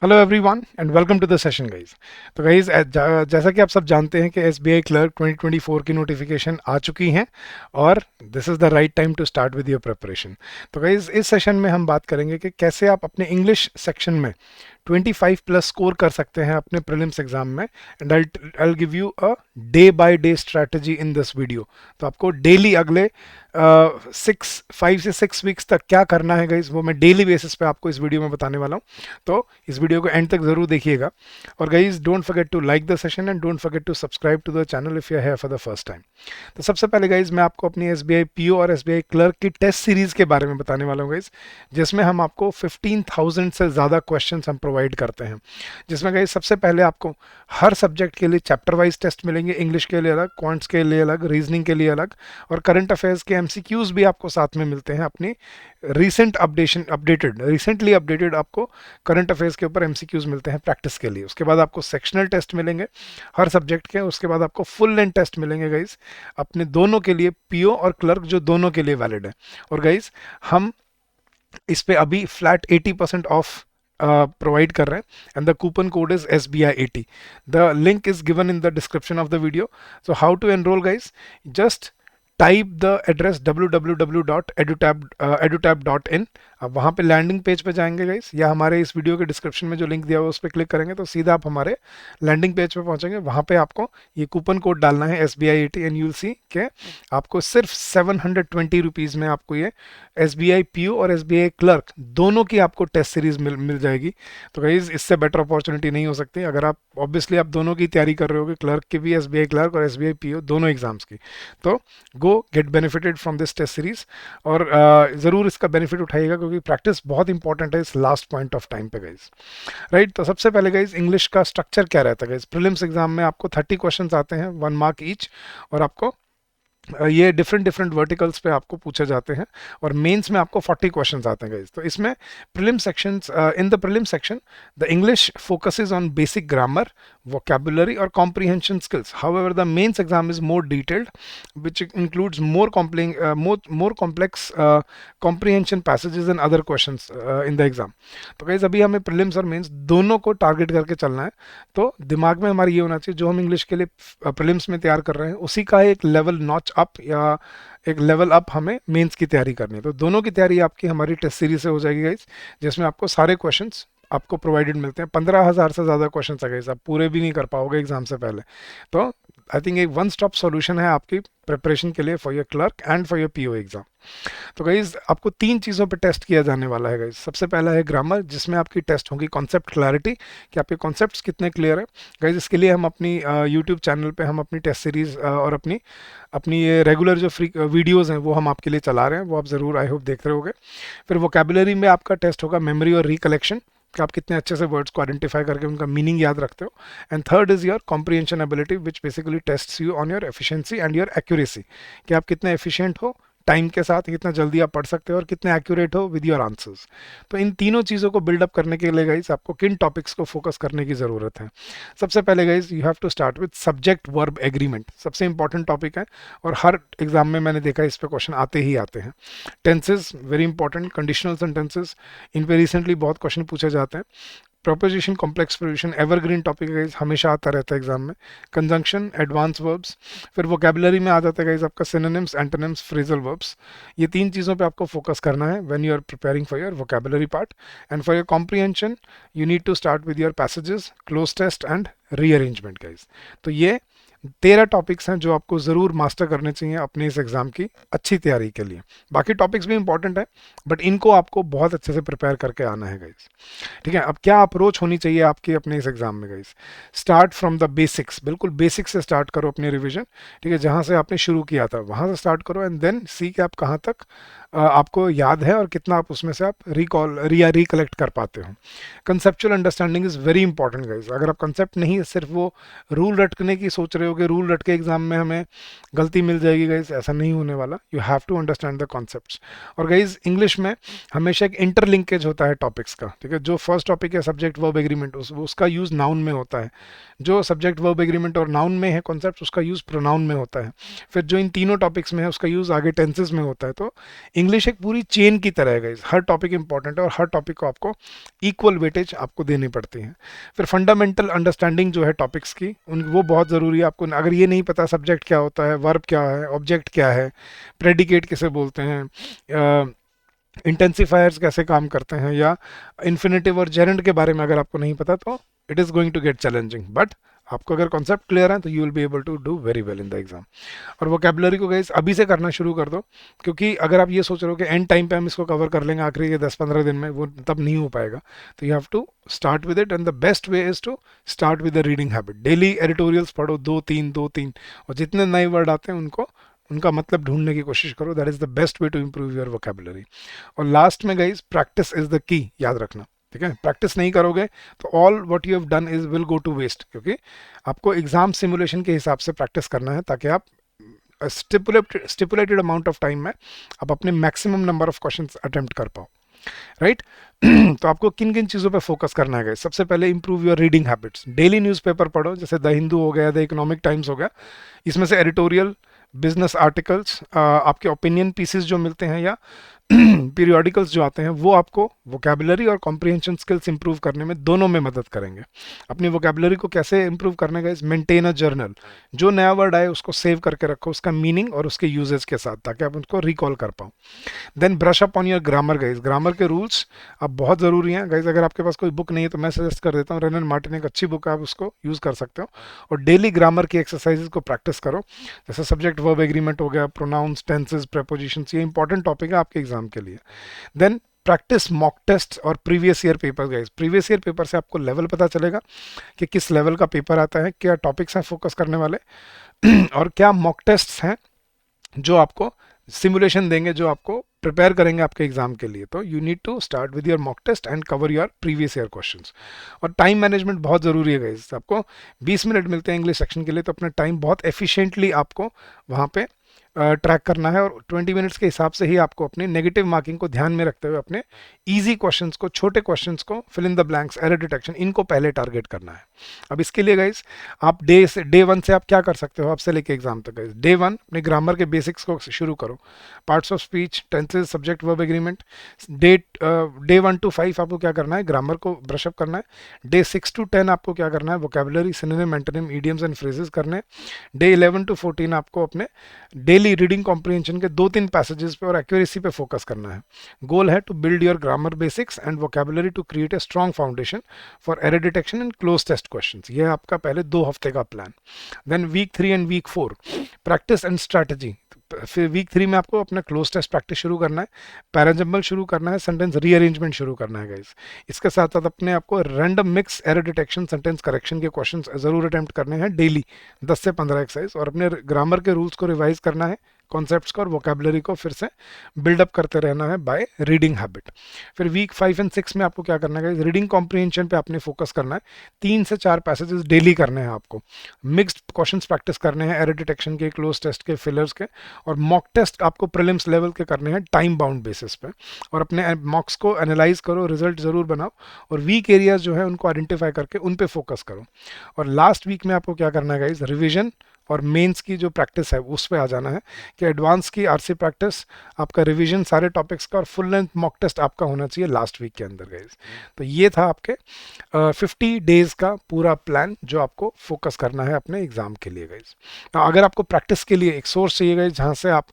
Hello everyone and welcome to the session guys. तो guys जैसा कि आप सब जानते हैं कि एसबीआई क्लर्क 2024 की नोटिफिकेशन आ चुकी हैं और this is the right time to start with your preparation. तो गाइज इस सेशन में हम बात करेंगे कि कैसे आप अपने इंग्लिश सेक्शन में 25 प्लस स्कोर कर सकते हैं अपने प्रीलिम्स एग्जाम में। And I give you a day by day strategy in this video. तो आपको डेली अगले 5 से 6 वीक्स तक क्या करना है गाइज, वो मैं डेली बेसिस पे आपको इस वीडियो में बताने वाला हूँ। तो इस वीडियो को एंड तक जरूर देखिएगा। और guys don't forget to like the session and don't forget to subscribe to the channel if you are here for the first time. तो सबसे पहले गाइज मैं आपको अपनी एसबीआई पीओ और एसबीआई क्लर्क की टेस्ट सीरीज के बारे में बताने वाला हूँ गाइज, जिसमें हम आपको 15,000 से ज़्यादा क्वेश्चन हम प्रोवाइड करते हैं। जिसमें गाइज सबसे पहले आपको हर सब्जेक्ट के लिए चैप्टर वाइज टेस्ट मिलेंगे, इंग्लिश के लिए अलग, क्वांट्स के लिए अलग, रीजनिंग के लिए अलग, और करंट अफेयर्स के एमसीक्यूज भी आपको साथ में मिलते हैं अपनी रिसेंटली अपडेटेड आपको करंट अफेयर्स के ऊपर एमसीक्यूज मिलते हैं प्रैक्टिस के लिए। उसके बाद आपको सेक्शनल टेस्ट मिलेंगे हर सब्जेक्ट के। उसके बाद आपको फुल लेंथ टेस्ट मिलेंगे गाइज अपने दोनों के लिए, पीओ और क्लर्क, जो दोनों के लिए वैलिड है। और गाइज हम इस पे अभी फ्लैट 80% ऑफ प्रोवाइड कर रहे हैं and the coupon code is SBI80। The link is given in the description of the video. So how to enroll guys, just type the address www.edutab.in। अब वहाँ पे लैंडिंग पेज पे जाएंगे guys, या हमारे इस वीडियो के डिस्क्रिप्शन में जो लिंक दिया हुआ है उस पर क्लिक करेंगे तो सीधा आप हमारे लैंडिंग पेज पे पहुंचेंगे। वहाँ पे आपको ये कूपन कोड डालना है SBI80 एंड यूल सी के आपको सिर्फ 720 रुपीज़ में आपको ये SBI पीओ और SBI क्लर्क दोनों की आपको टेस्ट सीरीज मिल जाएगी। तो गाइज इससे बेटर अपॉर्चुनिटी नहीं हो सकती। अगर आप ऑब्वियसली आप दोनों की तैयारी कर रहे हो, क्लर्क की भी, SBI क्लर्क और SBI पीओ दोनों एग्जाम्स की, तो go get benefited from this test series. और ज़रूर इसका बेनिफिट उठाइएगा क्योंकि प्रैक्टिस बहुत इंपॉर्टेंट है इस लास्ट पॉइंट ऑफ टाइम पे गाइज। राइट, तो सबसे पहले गाइज इंग्लिश का स्ट्रक्चर क्या रहता है गाइज। प्रीलिम्स एग्जाम में आपको 30 क्वेश्चंस आते हैं, 1 मार्क ईच, और आपको ये डिफरेंट डिफरेंट वर्टिकल्स पे आपको पूछे जाते हैं। और मेंस में आपको 40 क्वेश्चंस आते हैं गाइस। तो इसमें prelim sections, in the prelim section the English focuses on basic grammar, vocabulary or comprehension skills. However, the mains exam is more detailed, which includes more complex comprehension passages and other questions in the exam. तो guys अभी हमें prelims और mains दोनों को target करके चलना है। तो दिमाग में हमारी ये होना चाहिए, जो हम इंग्लिश के लिए प्रीलिम्स में तैयार कर रहे हैं उसी का एक लेवल नॉच अप या एक लेवल अप हमें मेंस की तैयारी करनी है। तो दोनों की तैयारी आपकी हमारी टेस्ट सीरीज से हो जाएगी गाइस, जिसमें आपको सारे क्वेश्चंस आपको प्रोवाइडेड मिलते हैं। 15,000 से ज़्यादा क्वेश्चन आ गए, आप पूरे भी नहीं कर पाओगे एग्जाम से पहले। तो आई थिंक एक वन स्टॉप सॉल्यूशन है आपकी प्रिपरेशन के लिए for your clerk and for your PO exam. तो गाइज आपको 3 चीज़ों पे टेस्ट किया जाने वाला है गाइज। सबसे पहला है ग्रामर, जिसमें आपकी टेस्ट होगी कॉन्सेप्ट क्लैरिटी, कि आपके कॉन्सेप्ट्स कितने क्लियर है गाइज। इसके लिए हम अपनी यूट्यूब चैनल पे हम अपनी टेस्ट सीरीज और अपनी अपनी ये रेगुलर जो फ्री वीडियोज़ हैं वो हम आपके लिए चला रहे हैं, वो आप ज़रूर आई होप देख रहे होगे। फिर वोकेबुलरी में आपका टेस्ट होगा मेमोरी और रिकलेक्शन, कि आप कितने अच्छे से वर्ड्स को आइडेंटिफाई करके उनका मीनिंग याद रखते हो। And third is your comprehension ability, which basically tests you on your efficiency and your accuracy, कि आप कितने एफिशिएंट हो टाइम के साथ, कितना जल्दी आप पढ़ सकते हो और कितने एक्यूरेट हो विद योर आंसर्स। तो इन तीनों चीज़ों को बिल्डअप करने के लिए गाइज आपको किन टॉपिक्स को फोकस करने की ज़रूरत है। सबसे पहले guys you have to start with subject verb agreement, सबसे इंपॉर्टेंट टॉपिक है और हर एग्जाम में मैंने देखा इस पे क्वेश्चन आते ही आते हैं। Tenses very important, conditional sentences, इन पे रिसेंटली बहुत क्वेश्चन पूछे जाते हैं। Preposition, complex preposition evergreen topic है, हमेशा आता रहता है एग्जाम में। कंजंक्शन, एडवांस वर्ब्स, फिर वोकेबुलरी में आ जाता है आपका सिनोनिम्स, एंटोनिम्स, फ्रेजल वर्ब्स। ये 3 चीज़ों पे आपको फोकस करना है when you are preparing for your vocabulary part. And for your comprehension you need to start with your passages, cloze test and rearrangement guys. तो ये 13 टॉपिक्स हैं जो आपको ज़रूर मास्टर करने चाहिए अपने इस एग्ज़ाम की अच्छी तैयारी के लिए। बाकी टॉपिक्स भी इंपॉर्टेंट है बट इनको आपको बहुत अच्छे से प्रिपेयर करके आना है गाइज। ठीक है, अब क्या अप्रोच होनी चाहिए आपकी अपने इस एग्जाम में guys. Start from the basics, बिल्कुल बेसिक से स्टार्ट करो अपनी रिवीजन। ठीक है, जहाँ से आपने शुरू किया था वहाँ से स्टार्ट करो एंड देन सी कि आप कहाँ तक आपको याद है और कितना आप उसमें से आप रिकलेक्ट कर पाते हो। Conceptual understanding is very important guys. अगर आप कंसेप्ट नहीं सिर्फ वो रूल रटने की सोच रहे हो कि रूल रट के एग्जाम में हमें गलती मिल जाएगी गाइज, ऐसा नहीं होने वाला। You have to understand the concepts. और गाइज इंग्लिश में हमेशा एक इंटरलिंकेज होता है टॉपिक्स का। ठीक है, जो फर्स्ट टॉपिक है सब्जेक्ट वर्ब एग्रीमेंट, उसका यूज़ नाउन में होता है। जो सब्जेक्ट वर्ब एग्रीमेंट और नाउन में है कॉन्सेप्ट, उसका यूज़ प्रोनाउन में होता है। फिर जो इन तीनों टॉपिक्स में है उसका यूज़ आगे टेंसेस में होता है। तो इंग्लिश एक पूरी चेन की तरह है गाइस, हर टॉपिक इंपॉर्टेंट है और हर टॉपिक को आपको इक्वल वेटेज आपको देनी पड़ती है। फिर फंडामेंटल अंडरस्टैंडिंग जो है टॉपिक्स की, उन वो बहुत ज़रूरी है। आपको अगर ये नहीं पता सब्जेक्ट क्या होता है, वर्ब क्या है, ऑब्जेक्ट क्या है, प्रेडिकेट किसे बोलते हैं, इंटेंसिफायर्स कैसे काम करते हैं, या इन्फिनेटिव और जेरेंड के बारे में अगर आपको नहीं पता तो it is going to get challenging, but आपको अगर कॉन्सेप्ट क्लियर है तो you will be able to do very well in the exam. और वोकेबलरी को गाइस अभी से करना शुरू कर दो, क्योंकि अगर आप ये सोच रहे हो कि एंड टाइम पे हम इसको कवर कर लेंगे आखिरी के 10-15 दिन में, वो तब नहीं हो पाएगा। तो you have to start with it, and the best way is to start with the reading habit. Daily editorials पढ़ो, 2-3 और जितने नए वर्ड आते हैं उनको उनका मतलब ढूंढने की कोशिश करो। That is the best way to improve your vocabulary. और लास्ट में guys, practice is the key, याद रखना, ठीक है। प्रैक्टिस नहीं करोगे तो all what you have done is will go to waste, क्योंकि आपको एग्जाम सिमुलेशन के हिसाब से प्रैक्टिस करना है, ताकि आप स्टिपुलेटेड अमाउंट ऑफ टाइम में आप अपने maximum number of questions attempt कर पाओ, राइट। तो आपको किन किन चीज़ों पे फोकस करना है गाइस? सबसे पहले improve your reading habits. Daily newspaper पढ़ो, जैसे द हिंदू हो गया, द इकोनॉमिक टाइम्स हो गया। इसमें से एडिटोरियल, बिजनेस आर्टिकल्स, आपके ओपिनियन पीसेस जो मिलते हैं, या पीरियोडिकल्स जो आते हैं, वो आपको वोकेबलरी और कॉम्प्रिहेंशन स्किल्स इंप्रूव करने में, दोनों में मदद करेंगे। अपनी वोकेबलरी को कैसे इंप्रूव करने का? इस मेंटेन अ जर्नल, जो नया वर्ड आए उसको सेव करके रखो, उसका मीनिंग और उसके यूजेस के साथ, ताकि आप उसको रिकॉल कर पाओ। Then brush up on your grammar guys. Grammar के रूल्स अब बहुत ज़रूरी हैं गाइज। अगर आपके पास कोई बुक नहीं है तो मैं सजेस्ट कर देता हूँ, रेनन मार्टिन एक अच्छी बुक है, आप उसको यूज़ कर सकते हो। और डेली ग्रामर की एक्सरसाइजेज को प्रैक्टिस करो, जैसे सब्जेक्ट वर्ब एग्रीमेंट हो गया, प्रोनाउंस, टेंसेज, प्रेपोजिशंस, ये इंपॉर्टेंट टॉपिक है आपके एग्जाम के लिए। देन प्रैक्टिस मॉक टेस्ट और previous year paper guys. Previous year paper से आपको लेवल पता चलेगा कि किस लेवल का पेपर आता है, क्या टॉपिक्स हैं फोकस करने वाले और क्या मॉक टेस्ट्स हैं जो आपको सिमुलेशन देंगे, जो आपको प्रिपेयर करेंगे आपके एग्जाम के लिए। तो you need to start with your mock test and cover your previous year questions. और टाइम मैनेजमेंट बहुत ज़रूरी है गाइस। आपको 20 मिनट मिलते हैं इंग्लिश सेक्शन के लिए, तो अपना टाइम बहुत एफिशिएंटली आपको वहाँ पे ट्रैक करना है। और 20 मिनट्स के हिसाब से ही आपको अपने नेगेटिव मार्किंग को ध्यान में रखते हुए अपने इजी क्वेश्चंस को, छोटे क्वेश्चंस को, fill in the blanks, error detection, इनको पहले टारगेट करना है। अब इसके लिए गाइस आप डे 1 से आप क्या कर सकते हो, आपसे लेके एग्जाम तक गाइस। डे 1 अपने ग्रामर के बेसिक्स को शुरू करो, parts of speech, tenses, subject verb agreement. Day 1 to 5 आपको क्या करना है, ग्रामर को ब्रशअप करना है। डे 6 to 10 आपको क्या करना है, vocabulary, synonym, antonym, idioms and phrases करने हैं। डे 11 to 14 आपको अपने डेली रीडिंग कॉम्प्रिहेंशन के 2-3 पैसेजेस पे और एक्यूरेसी पे फोकस करना है। गोल है to build your grammar basics and vocabulary to create a strong foundation for error detection and cloze test questions. ये है आपका पहले 2 हफ्ते का plan. Then week 3 and week 4 practice and strategy. फिर वीक 3 में आपको अपना क्लोज टेस्ट प्रैक्टिस शुरू करना है, पैराजम्बल शुरू करना है, सेंटेंस रीअरेंजमेंट शुरू करना है गाइस। इसके साथ साथ अपने आपको random mix, error detection, sentence correction के क्वेश्चंस जरूर अटेम्प्ट करने हैं डेली, 10 से 15 एक्सरसाइज। और अपने ग्रामर के रूल्स को रिवाइज करना है, कॉन्सेप्ट्स को और वोकेबलरी को फिर से बिल्डअप करते रहना है बाय रीडिंग हैबिट। फिर वीक 5 एंड 6 में आपको क्या करना है, रीडिंग कॉम्प्रिहेंशन पे आपने फोकस करना है। 3 से 4 पैसेजेस डेली करने हैं आपको। मिक्स्ड क्वेश्चंस प्रैक्टिस करने हैं, एरर डिटेक्शन के, क्लोज टेस्ट के, फिलर्स के। और मॉक टेस्ट आपको प्रीलिम्स लेवल के करने हैं टाइम बाउंड बेसिस पे। और अपने मॉक्स को एनालाइज करो, रिजल्ट जरूर बनाओ, और वीक एरियाज जो है उनको आइडेंटिफाई करके उन पे फोकस करो। और लास्ट वीक में आपको क्या करना है गाइज, रिविजन और मेंस की जो प्रैक्टिस है उस पे आ जाना है, कि एडवांस की आरसी प्रैक्टिस, आपका रिवीजन सारे टॉपिक्स का, और फुल लेंथ मॉक टेस्ट आपका होना चाहिए लास्ट वीक के अंदर गाइज। तो ये था आपके 50 डेज का पूरा प्लान जो आपको फोकस करना है अपने एग्जाम के लिए गाइज। अगर आपको प्रैक्टिस के लिए एक सोर्स चाहिए गाइज जहाँ से आप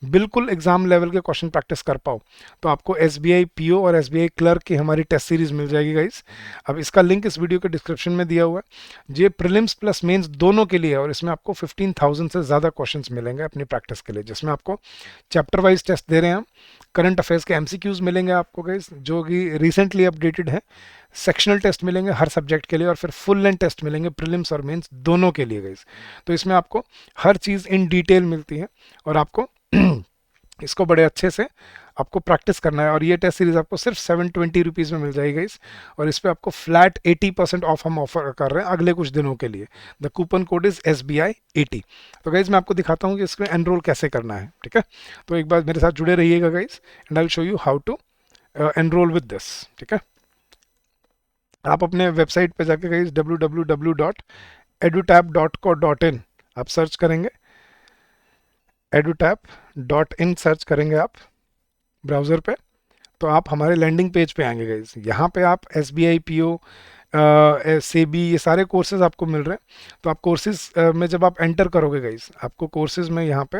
बिल्कुल एग्जाम लेवल के क्वेश्चन प्रैक्टिस कर पाओ, तो आपको SBI PO और SBI क्लर्क की हमारी टेस्ट सीरीज मिल जाएगी गाइज। अब इसका लिंक इस वीडियो के डिस्क्रिप्शन में दिया हुआ है। ये प्रीलिम्स प्लस मेंस दोनों के लिए है, और इसमें आपको 15,000 से ज़्यादा क्वेश्चंस मिलेंगे अपनी प्रैक्टिस के लिए, जिसमें आपको चैप्टर वाइज टेस्ट दे रहे हैं हम। करंट अफेयर्स के MCQs मिलेंगे आपको गाइस, जो कि रिसेंटली अपडेटेड है। सेक्शनल टेस्ट मिलेंगे हर सब्जेक्ट के लिए, और फिर फुल लेंथ टेस्ट मिलेंगे प्रीलिम्स और मेंस दोनों के लिए गाइस। तो इसमें आपको हर चीज़ इन डिटेल मिलती है, और आपको इसको बड़े अच्छे से आपको प्रैक्टिस करना है। और ये टेस्ट सीरीज आपको सिर्फ 720 रुपीज़ में मिल जाएगी इस, और इस पर आपको फ्लैट 80% ऑफ हम ऑफर कर रहे हैं अगले कुछ दिनों के लिए। The coupon code is SBI 80। तो गाइज मैं आपको दिखाता हूँ कि इसमें एनरोल कैसे करना है, ठीक है। तो एक बार मेरे साथ जुड़े रहिएगा guys, and I will show you how to enroll with this, ठीक है। आप अपने वेबसाइट पे जाके गाइज www.edutab.co.in आप सर्च करेंगे, edutab.in सर्च करेंगे आप, ब्राउज़र पे, तो आप हमारे लैंडिंग पेज पे आएंगे गाइज। यहाँ पे आप S B I P O SEBI ये सारे कोर्सेज आपको मिल रहे हैं। तो आप कोर्सेज में जब आप एंटर करोगे गाइज, आपको कोर्सेज में यहाँ पे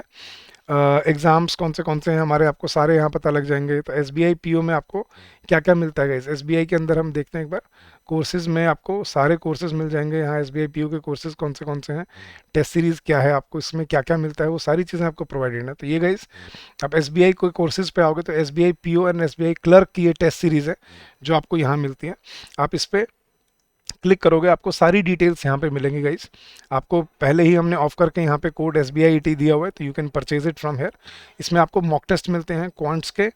एग्ज़ाम्स कौन से हैं हमारे, आपको सारे यहाँ पता लग जाएंगे। तो S B I P O में आपको क्या क्या मिलता है गाइज, एस बी आई के अंदर हम देखते हैं एक बार। कोर्सेज में आपको सारे कोर्सेज मिल जाएंगे। यहाँ S B I P O के कोर्सेज कौन से हैं, टेस्ट सीरीज़ क्या है, आपको इसमें क्या क्या मिलता है, वो सारी चीज़ें आपको प्रोवाइडेड है। तो ये गाइज आप एस बी आई को कोर्सेज पे आओगे तो S B I P O and S B I clerk की ये टेस्ट सीरीज़ है जो आपको यहाँ मिलती है। आप इस पर क्लिक करोगे, आपको सारी डिटेल्स यहाँ पे मिलेंगी गाइस। आपको पहले ही हमने ऑफ करके यहाँ पे कोड SBIET दिया हुआ है, तो you can purchase it from here. इसमें आपको मॉक टेस्ट मिलते हैं, क्वांट्स के,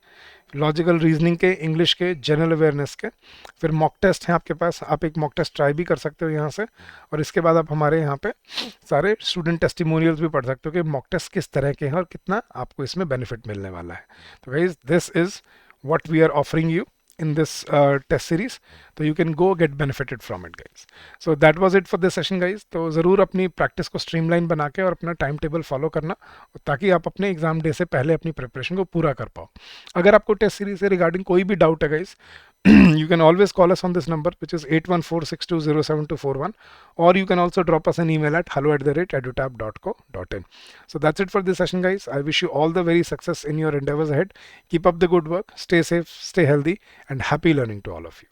लॉजिकल रीजनिंग के, इंग्लिश के, जनरल अवेयरनेस के। फिर मॉक टेस्ट हैं आपके पास, आप एक मॉक टेस्ट ट्राई भी कर सकते हो यहाँ से। और इसके बाद आप हमारे यहाँ पे सारे स्टूडेंट टेस्टिमोनियल्स भी पढ़ सकते हो कि मॉक टेस्ट किस तरह के हैं और कितना आपको इसमें बेनिफिट मिलने वाला है। तो guys this is what we are offering you in this test series, so you can go get benefited from it guys. So that was it for this session guys. तो ज़रूर अपनी प्रैक्टिस को streamline बना के और अपना time table follow करना, ताकि आप अपने एग्जाम डे से पहले अपनी प्रिपरेशन को पूरा कर पाओ। अगर आपको टेस्ट सीरीज से रिगार्डिंग कोई भी डाउट है guys, you can always call us on this number, which is 8146207241, or you can also drop us an email at hello@edutab.co.in. So that's it for this session guys. I wish you all the very success in your endeavors ahead. Keep up the good work, stay safe, stay healthy, and happy learning to all of you.